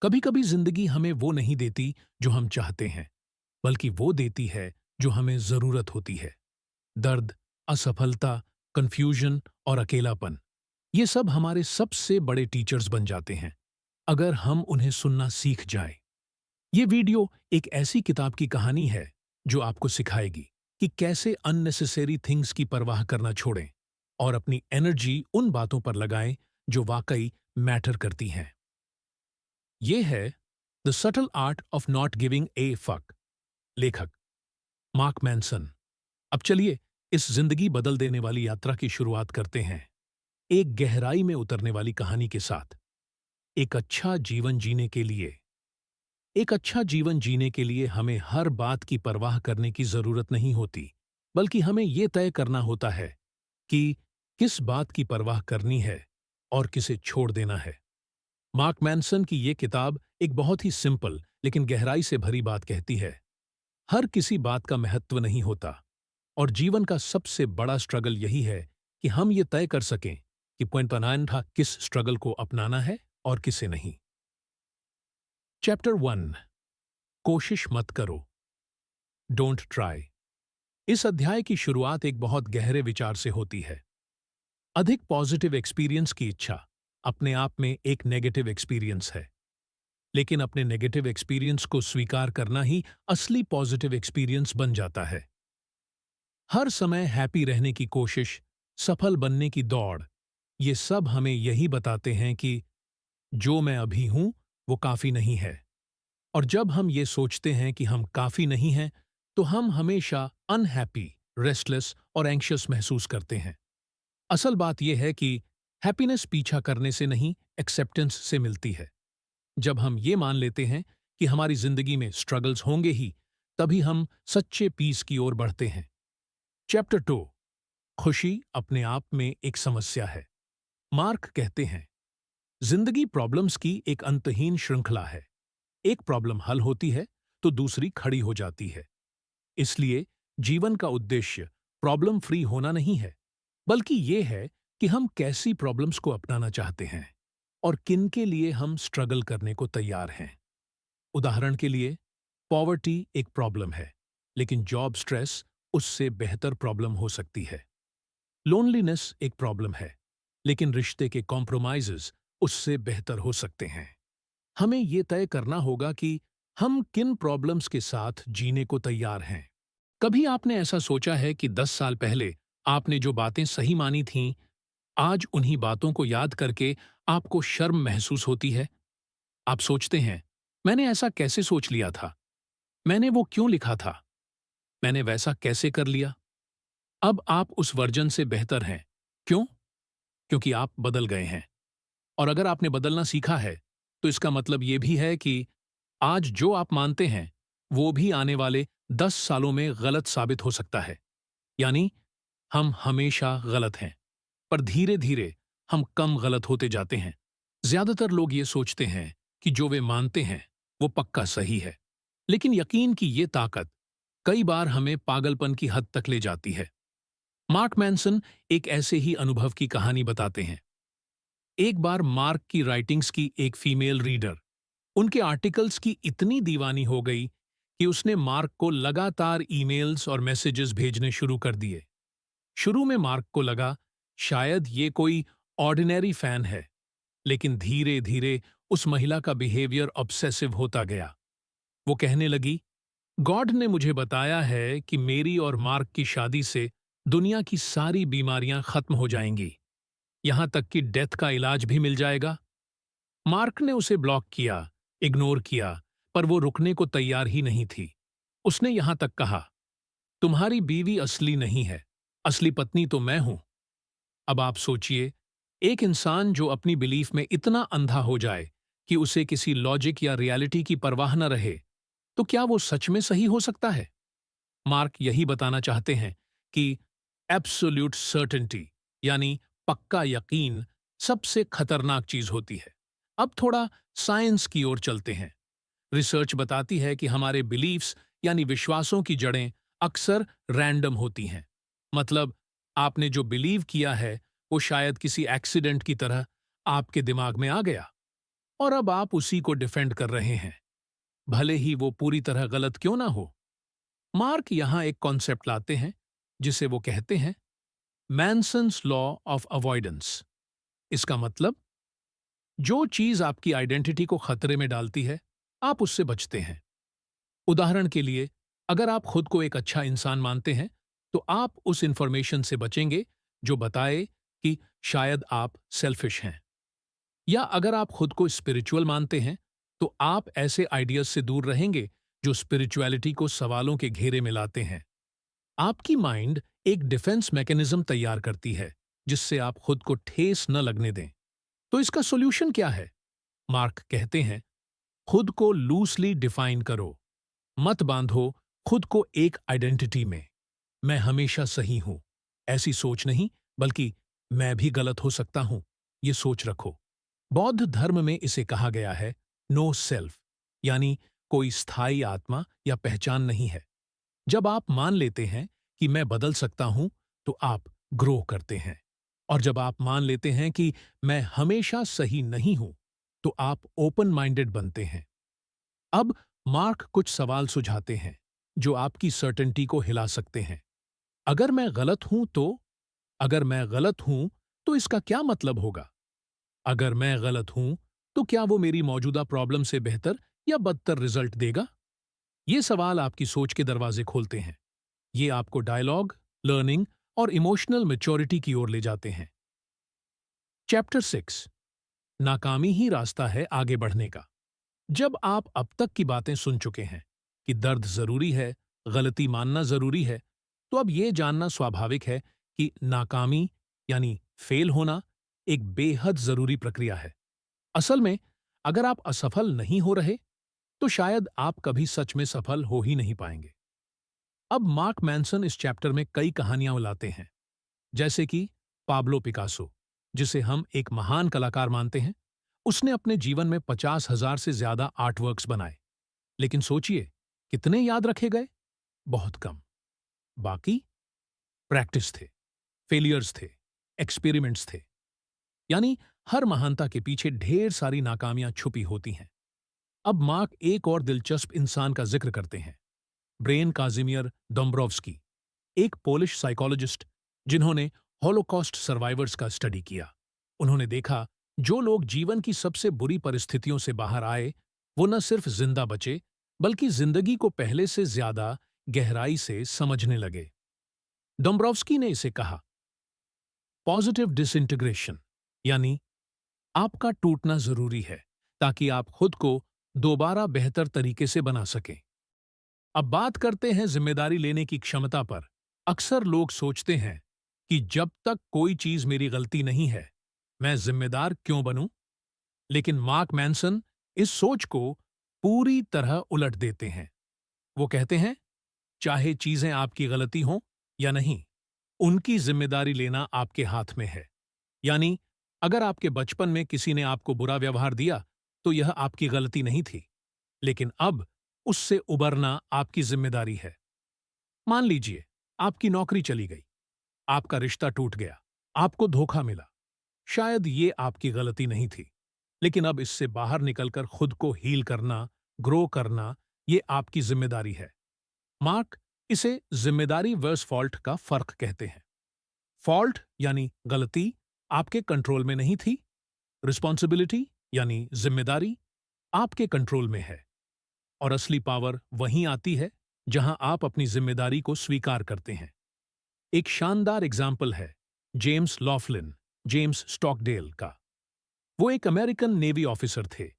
कभी कभी जिंदगी हमें वो नहीं देती जो हम चाहते हैं, बल्कि वो देती है जो हमें जरूरत होती है। दर्द, असफलता, कंफ्यूजन और अकेलापन, ये सब हमारे सबसे बड़े टीचर्स बन जाते हैं अगर हम उन्हें सुनना सीख जाएं। ये वीडियो एक ऐसी किताब की कहानी है जो आपको सिखाएगी कि कैसे अननेसेसरी थिंग्स की परवाह करना छोड़ें और अपनी एनर्जी उन बातों पर लगाएं जो वाकई मैटर करती हैं। ये है the subtle art of not giving a fuck. लेखक मार्क मैनसन। अब चलिए इस जिंदगी बदल देने वाली यात्रा की शुरुआत करते हैं, एक गहराई में उतरने वाली कहानी के साथ। एक अच्छा जीवन जीने के लिए हमें हर बात की परवाह करने की जरूरत नहीं होती, बल्कि हमें यह तय करना होता है कि किस बात की परवाह करनी है और किसे छोड़ देना है। मार्क मैनसन की ये किताब एक बहुत ही सिंपल लेकिन गहराई से भरी बात कहती है, हर किसी बात का महत्व नहीं होता, और जीवन का सबसे बड़ा स्ट्रगल यही है कि हम ये तय कर सकें कि पॉइंट बनाना किस स्ट्रगल को अपनाना है और किसे नहीं। चैप्टर 1, कोशिश मत करो, डोंट ट्राई। इस अध्याय की शुरुआत एक बहुत गहरे विचार से होती है। अधिक पॉजिटिव एक्सपीरियंस की इच्छा अपने आप में एक नेगेटिव एक्सपीरियंस है, लेकिन अपने नेगेटिव एक्सपीरियंस को स्वीकार करना ही असली पॉजिटिव एक्सपीरियंस बन जाता है। हर समय हैप्पी रहने की कोशिश, सफल बनने की दौड़, ये सब हमें यही बताते हैं कि जो मैं अभी हूं वो काफी नहीं है। और जब हम ये सोचते हैं कि हम काफी नहीं हैं, तो हम हमेशा अनहैप्पी, रेस्टलेस और एंग्शियस महसूस करते हैं। असल बात यह है कि हैप्पीनेस पीछा करने से नहीं, एक्सेप्टेंस से मिलती है। जब हम ये मान लेते हैं कि हमारी जिंदगी में स्ट्रगल्स होंगे ही, तभी हम सच्चे पीस की ओर बढ़ते हैं। चैप्टर 2, खुशी अपने आप में एक समस्या है। मार्क कहते हैं, जिंदगी प्रॉब्लम्स की एक अंतहीन श्रृंखला है। एक प्रॉब्लम हल होती है तो दूसरी खड़ी हो जाती है। इसलिए जीवन का उद्देश्य प्रॉब्लम फ्री होना नहीं है, बल्कि यह है कि हम कैसी प्रॉब्लम्स को अपनाना चाहते हैं और किन के लिए हम स्ट्रगल करने को तैयार हैं। उदाहरण के लिए, पॉवर्टी एक प्रॉब्लम है, लेकिन जॉब स्ट्रेस उससे बेहतर प्रॉब्लम हो सकती है। लोनलीनेस एक प्रॉब्लम है, लेकिन रिश्ते के कॉम्प्रोमाइजेस उससे बेहतर हो सकते हैं। हमें यह तय करना होगा कि हम किन प्रॉब्लम्स के साथ जीने को तैयार हैं। कभी आपने ऐसा सोचा है कि 10 साल पहले आपने जो बातें सही मानी थीं, आज उन्हीं बातों को याद करके आपको शर्म महसूस होती है? आप सोचते हैं, मैंने ऐसा कैसे सोच लिया था? मैंने वो क्यों लिखा था? मैंने वैसा कैसे कर लिया? अब आप उस वर्जन से बेहतर हैं। क्यों? क्योंकि आप बदल गए हैं। और अगर आपने बदलना सीखा है, तो इसका मतलब ये भी है कि आज जो आप मानते हैं, वो भी आने वाले 10 सालों में गलत साबित हो सकता है। यानी हम हमेशा गलत हैं, पर धीरे-धीरे हम कम गलत होते जाते हैं। ज्यादातर लोग ये सोचते हैं कि जो वे मानते हैं, वो पक्का सही है। लेकिन यकीन की ये ताकत कई बार हमें पागलपन की हद तक ले जाती है। मार्क मैनसन एक ऐसे ही अनुभव की कहानी बताते हैं। एक बार मार्क की राइटिंग्स की एक फीमेल रीडर उनके आर्टिकल्स की इतनी दीवानी हो गई कि उसने मार्क को लगातार ईमेल्स और मैसेजेस भेजने शुरू कर दिए। शुरू में मार्क को लगा शायद ये कोई ऑर्डिनरी फैन है, लेकिन धीरे धीरे उस महिला का बिहेवियर ऑब्सेसिव होता गया। वो कहने लगी, गॉड ने मुझे बताया है कि मेरी और मार्क की शादी से दुनिया की सारी बीमारियां खत्म हो जाएंगी, यहां तक कि डेथ का इलाज भी मिल जाएगा। मार्क ने उसे ब्लॉक किया, इग्नोर किया, पर वो रुकने को तैयार ही नहीं थी। उसने यहां तक कहा, तुम्हारी बीवी असली नहीं है, असली पत्नी तो मैं हूं। अब आप सोचिए, एक इंसान जो अपनी बिलीफ में इतना अंधा हो जाए कि उसे किसी लॉजिक या रियलिटी की परवाह न रहे, तो क्या वो सच में सही हो सकता है? मार्क यही बताना चाहते हैं कि एब्सोल्यूट सर्टेनिटी, यानी पक्का यकीन, सबसे खतरनाक चीज होती है। अब थोड़ा साइंस की ओर चलते हैं। रिसर्च बताती है कि हमारे बिलीफ्स यानी विश्वासों की जड़ें अक्सर रैंडम होती हैं। मतलब, आपने जो बिलीव किया है वो शायद किसी एक्सीडेंट की तरह आपके दिमाग में आ गया। और अब आप उसी को डिफेंड कर रहे हैं, भले ही वो पूरी तरह गलत क्यों ना हो। मार्क यहां एक कॉन्सेप्ट लाते हैं जिसे वो कहते हैं मैनसन्स लॉ ऑफ अवॉइडेंस। इसका मतलब, जो चीज आपकी आइडेंटिटी को खतरे में डालती है, आप उससे बचते हैं। उदाहरण के लिए, अगर आप खुद को एक अच्छा इंसान मानते हैं, तो आप उस इंफॉर्मेशन से बचेंगे जो बताए कि शायद आप सेल्फिश हैं। या अगर आप खुद को स्पिरिचुअल मानते हैं, तो आप ऐसे आइडियाज से दूर रहेंगे जो स्पिरिचुअलिटी को सवालों के घेरे में लाते हैं। आपकी माइंड एक डिफेंस मैकेनिज्म तैयार करती है जिससे आप खुद को ठेस न लगने दें। तो इसका सॉल्यूशन क्या है? मार्क कहते हैं, खुद को लूसली डिफाइन करो। मत बांधो खुद को एक आइडेंटिटी में। मैं हमेशा सही हूं, ऐसी सोच नहीं, बल्कि मैं भी गलत हो सकता हूं, ये सोच रखो। बौद्ध धर्म में इसे कहा गया है नो सेल्फ, यानी कोई स्थायी आत्मा या पहचान नहीं है। जब आप मान लेते हैं कि मैं बदल सकता हूं, तो आप ग्रो करते हैं। और जब आप मान लेते हैं कि मैं हमेशा सही नहीं हूं, तो आप ओपन माइंडेड बनते हैं। अब मार्क कुछ सवाल सुझाते हैं जो आपकी सर्टेनिटी को हिला सकते हैं। अगर मैं गलत हूं तो अगर मैं गलत हूं तो इसका क्या मतलब होगा? अगर मैं गलत हूं तो क्या वो मेरी मौजूदा प्रॉब्लम से बेहतर या बदतर रिजल्ट देगा? ये सवाल आपकी सोच के दरवाजे खोलते हैं। ये आपको डायलॉग, लर्निंग और इमोशनल मैच्योरिटी की ओर ले जाते हैं। चैप्टर 6, नाकामी ही रास्ता है आगे बढ़ने का। जब आप अब तक की बातें सुन चुके हैं कि दर्द जरूरी है, गलती मानना जरूरी है, तो अब यह जानना स्वाभाविक है कि नाकामी यानी फेल होना एक बेहद जरूरी प्रक्रिया है। असल में, अगर आप असफल नहीं हो रहे, तो शायद आप कभी सच में सफल हो ही नहीं पाएंगे। अब मार्क मैनसन इस चैप्टर में कई कहानियां लाते हैं, जैसे कि पाब्लो पिकासो, जिसे हम एक महान कलाकार मानते हैं। उसने अपने जीवन में 50,000 से ज्यादा आर्टवर्क्स बनाए, लेकिन सोचिए, कितने याद रखे गए? बहुत कम। बाकी प्रैक्टिस थे, फेलियर्स थे, एक्सपेरिमेंट्स थे। यानी हर महानता के पीछे ढेर सारी नाकामियां छुपी होती हैं। अब मार्क एक और दिलचस्प इंसान का जिक्र करते हैं, ब्रेन काजिमियर डोम्ब्रोव्स्की, एक पोलिश साइकोलॉजिस्ट जिन्होंने हॉलोकॉस्ट सर्वाइवर्स का स्टडी किया। उन्होंने देखा, जो लोग जीवन की सबसे बुरी परिस्थितियों से बाहर आए, वो न सिर्फ जिंदा बचे, बल्कि जिंदगी को पहले से ज्यादा गहराई से समझने लगे। डोम्ब्रोव्स्की ने इसे कहा पॉजिटिव डिसइंटीग्रेशन, यानी आपका टूटना जरूरी है ताकि आप खुद को दोबारा बेहतर तरीके से बना सकें। अब बात करते हैं जिम्मेदारी लेने की क्षमता पर। अक्सर लोग सोचते हैं कि जब तक कोई चीज मेरी गलती नहीं है, मैं जिम्मेदार क्यों बनूं? लेकिन मार्क मैनसन इस सोच को पूरी तरह उलट देते हैं। वो कहते हैं, चाहे चीजें आपकी गलती हों या नहीं, उनकी जिम्मेदारी लेना आपके हाथ में है। यानी अगर आपके बचपन में किसी ने आपको बुरा व्यवहार दिया, तो यह आपकी गलती नहीं थी, लेकिन अब उससे उबरना आपकी जिम्मेदारी है। मान लीजिए, आपकी नौकरी चली गई, आपका रिश्ता टूट गया, आपको धोखा मिला। शायद ये आपकी गलती नहीं थी, लेकिन अब इससे बाहर निकलकर खुद को हील करना, ग्रो करना, ये आपकी जिम्मेदारी है। मार्क इसे जिम्मेदारी वर्स फॉल्ट का फर्क कहते हैं। फॉल्ट यानी गलती आपके कंट्रोल में नहीं थी, रिस्पॉन्सिबिलिटी यानी जिम्मेदारी आपके कंट्रोल में है। और असली पावर वहीं आती है जहां आप अपनी जिम्मेदारी को स्वीकार करते हैं। एक शानदार एग्जाम्पल है जेम्स स्टॉकडेल का। वो एक अमेरिकन नेवी ऑफिसर थे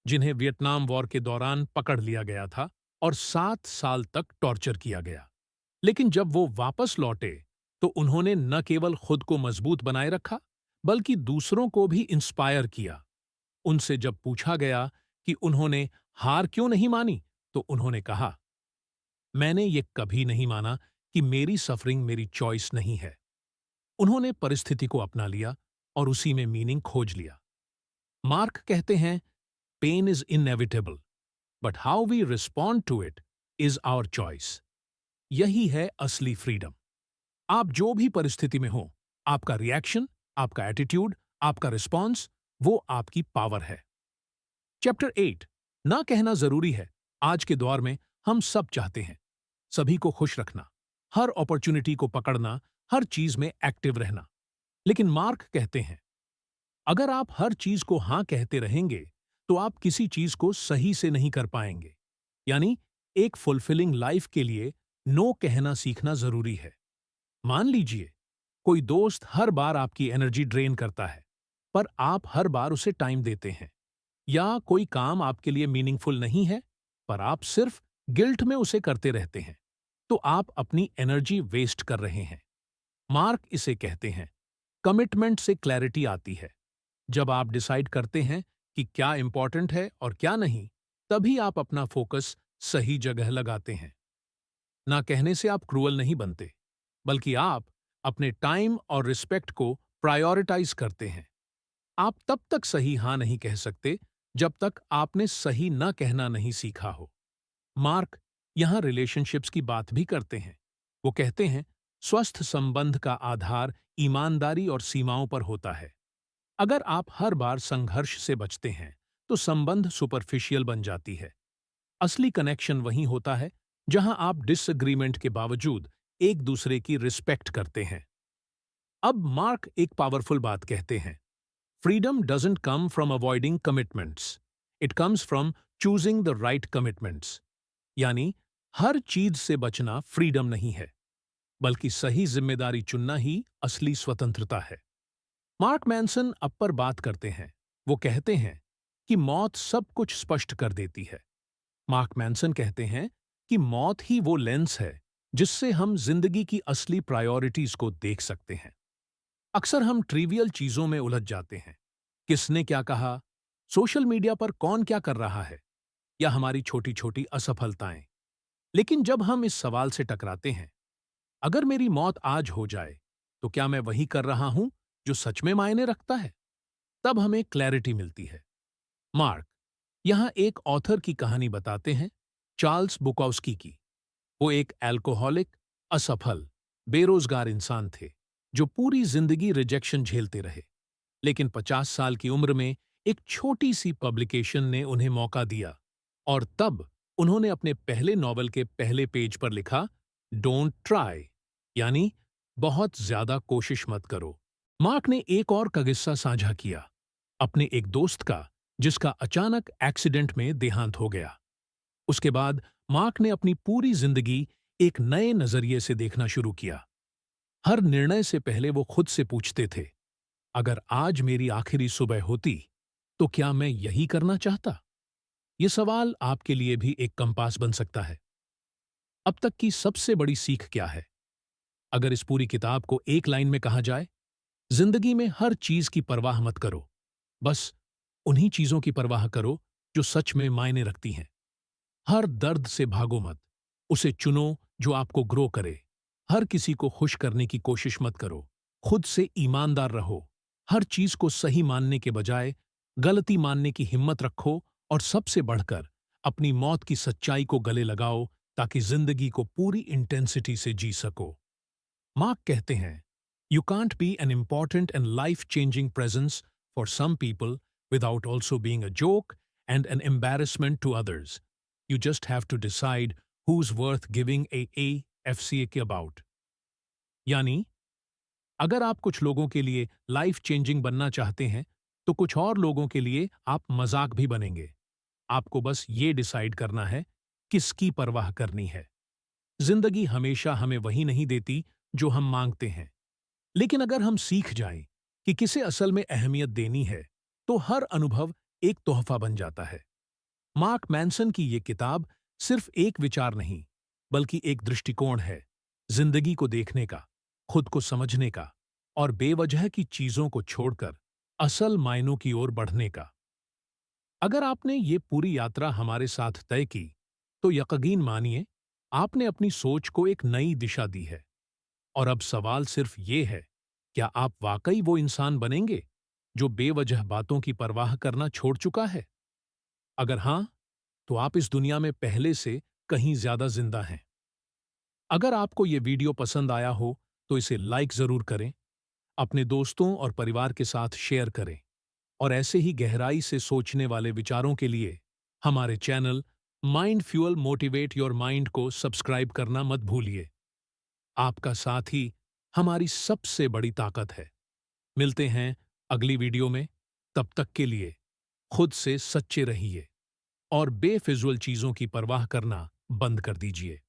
जिन्हें वियतनाम वॉर के दौरान पकड़ लिया गया था और 7 साल तक टॉर्चर किया गया। लेकिन जब वो वापस लौटे, तो उन्होंने न केवल खुद को मजबूत बनाए रखा, बल्कि दूसरों को भी इंस्पायर किया। उनसे जब पूछा गया कि उन्होंने हार क्यों नहीं मानी, तो उन्होंने कहा, मैंने ये कभी नहीं माना कि मेरी सफरिंग मेरी चॉइस नहीं है। उन्होंने परिस्थिति को अपना लिया और उसी में मीनिंग खोज लिया। मार्क कहते हैं, pain is inevitable, but how we respond to it is our choice. यही है असली फ्रीडम। आप जो भी परिस्थिति में हो, आपका रिएक्शन, आपका एटीट्यूड, आपका रिस्पॉन्स, वो आपकी पावर है। चैप्टर 8 ना कहना जरूरी है। आज के दौर में हम सब चाहते हैं सभी को खुश रखना, हर अपॉर्चुनिटी को पकड़ना, हर चीज में एक्टिव रहना। लेकिन मार्क कहते हैं अगर आप हर चीज को हां कहते रहेंगे तो आप किसी चीज को सही से नहीं कर पाएंगे। यानी एक फुलफिलिंग लाइफ के लिए नो कहना सीखना जरूरी है। मान लीजिए कोई दोस्त हर बार आपकी एनर्जी ड्रेन करता है, पर आप हर बार उसे टाइम देते हैं। या कोई काम आपके लिए मीनिंगफुल नहीं है, पर आप सिर्फ गिल्ट में उसे करते रहते हैं, तो आप अपनी एनर्जी वेस्ट कर रहे हैं। मार्क इसे कहते हैं कमिटमेंट से क्लैरिटी आती है। जब आप डिसाइड करते हैं कि क्या इंपॉर्टेंट है और क्या नहीं, तभी आप अपना फोकस सही जगह लगाते हैं। ना कहने से आप क्रूअल नहीं बनते, बल्कि आप अपने टाइम और रिस्पेक्ट को प्रायोरिटाइज करते हैं। आप तब तक सही हां नहीं कह सकते जब तक आपने सही न कहना नहीं सीखा हो। मार्क यहां रिलेशनशिप्स की बात भी करते हैं। वो कहते हैं स्वस्थ संबंध का आधार ईमानदारी और सीमाओं पर होता है। अगर आप हर बार संघर्ष से बचते हैं तो संबंध सुपरफिशियल बन जाती है। असली कनेक्शन वहीं होता है जहां आप डिसएग्रीमेंट के बावजूद एक दूसरे की रिस्पेक्ट करते हैं। अब मार्क एक पावरफुल बात कहते हैं freedom doesn't come from avoiding commitments, it comes from choosing the right commitments. यानी हर चीज से बचना फ्रीडम नहीं है, बल्कि सही जिम्मेदारी चुनना ही असली स्वतंत्रता है। मार्क मैनसन अब पर बात करते हैं। वो कहते हैं कि मौत सब कुछ स्पष्ट कर देती है। मार्क मैनसन कहते हैं कि मौत ही वो लेंस है जिससे हम जिंदगी की असली प्रायोरिटीज को देख सकते हैं। अक्सर हम ट्रिवियल चीजों में उलझ जाते हैं। किसने क्या कहा, सोशल मीडिया पर कौन क्या कर रहा है, या हमारी छोटी छोटी असफलताएं। लेकिन जब हम इस सवाल से टकराते हैं, अगर मेरी मौत आज हो जाए तो क्या मैं वही कर रहा हूं जो सच में मायने रखता है, तब हमें क्लैरिटी मिलती है। मार्क यहां एक ऑथर की कहानी बताते हैं, चार्ल्स बुकॉस्की की। वो एक अल्कोहलिक, असफल, बेरोजगार इंसान थे जो पूरी जिंदगी रिजेक्शन झेलते रहे। लेकिन 50 साल की उम्र में एक छोटी सी पब्लिकेशन ने उन्हें मौका दिया, और तब उन्होंने अपने पहले नॉवल के पहले पेज पर लिखा डोंट ट्राई, यानी बहुत ज्यादा कोशिश मत करो। मार्क ने एक और का किस्सा साझा किया, अपने एक दोस्त का जिसका अचानक एक्सीडेंट में देहांत हो गया। उसके बाद मार्क ने अपनी पूरी जिंदगी एक नए नजरिए से देखना शुरू किया। हर निर्णय से पहले वो खुद से पूछते थे, अगर आज मेरी आखिरी सुबह होती तो क्या मैं यही करना चाहता? ये सवाल आपके लिए भी एक कंपास बन सकता है। अब तक की सबसे बड़ी सीख क्या है? अगर इस पूरी किताब को एक लाइन में कहा जाए, जिंदगी में हर चीज की परवाह मत करो, बस उन्हीं चीजों की परवाह करो जो सच में मायने रखती हैं। हर दर्द से भागो मत, उसे चुनो जो आपको ग्रो करे। हर किसी को खुश करने की कोशिश मत करो, खुद से ईमानदार रहो। हर चीज को सही मानने के बजाय गलती मानने की हिम्मत रखो, और सबसे बढ़कर अपनी मौत की सच्चाई को गले लगाओ ताकि जिंदगी को पूरी इंटेंसिटी से जी सको। मार्क कहते हैं you can't be an important and life changing presence for some people without also being a joke and an embarrassment to others. You just have to decide who's worth giving a AFCA about. यानी अगर आप कुछ लोगों के लिए life changing बनना चाहते हैं, तो कुछ और लोगों के लिए आप मजाक भी बनेंगे। आपको बस ये डिसाइड करना है किसकी परवाह करनी है। जिंदगी हमेशा हमें वही नहीं देती जो हम मांगते हैं, लेकिन अगर हम सीख जाएं कि किसे असल में अहमियत देनी है, तो हर अनुभव एक तोहफा बन जाता है। मार्क मैनसन की ये किताब सिर्फ एक विचार नहीं, बल्कि एक दृष्टिकोण है, जिंदगी को देखने का, खुद को समझने का, और बेवजह की चीजों को छोड़कर असल मायनों की ओर बढ़ने का। अगर आपने ये पूरी यात्रा हमारे साथ तय की, तो यकीन मानिए आपने अपनी सोच को एक नई दिशा दी है। और अब सवाल सिर्फ ये है, क्या आप वाकई वो इंसान बनेंगे जो बेवजह बातों की परवाह करना छोड़ चुका है? अगर हां, तो आप इस दुनिया में पहले से कहीं ज्यादा जिंदा हैं। अगर आपको ये वीडियो पसंद आया हो तो इसे लाइक जरूर करें, अपने दोस्तों और परिवार के साथ शेयर करें, और ऐसे ही गहराई से सोचने वाले विचारों के लिए हमारे channel mind fuel motivate your mind को सब्सक्राइब करना मत भूलिए। आपका साथ ही हमारी सबसे बड़ी ताकत है। मिलते हैं अगली वीडियो में। तब तक के लिए खुद से सच्चे रहिए और बेफिजूल चीजों की परवाह करना बंद कर दीजिए।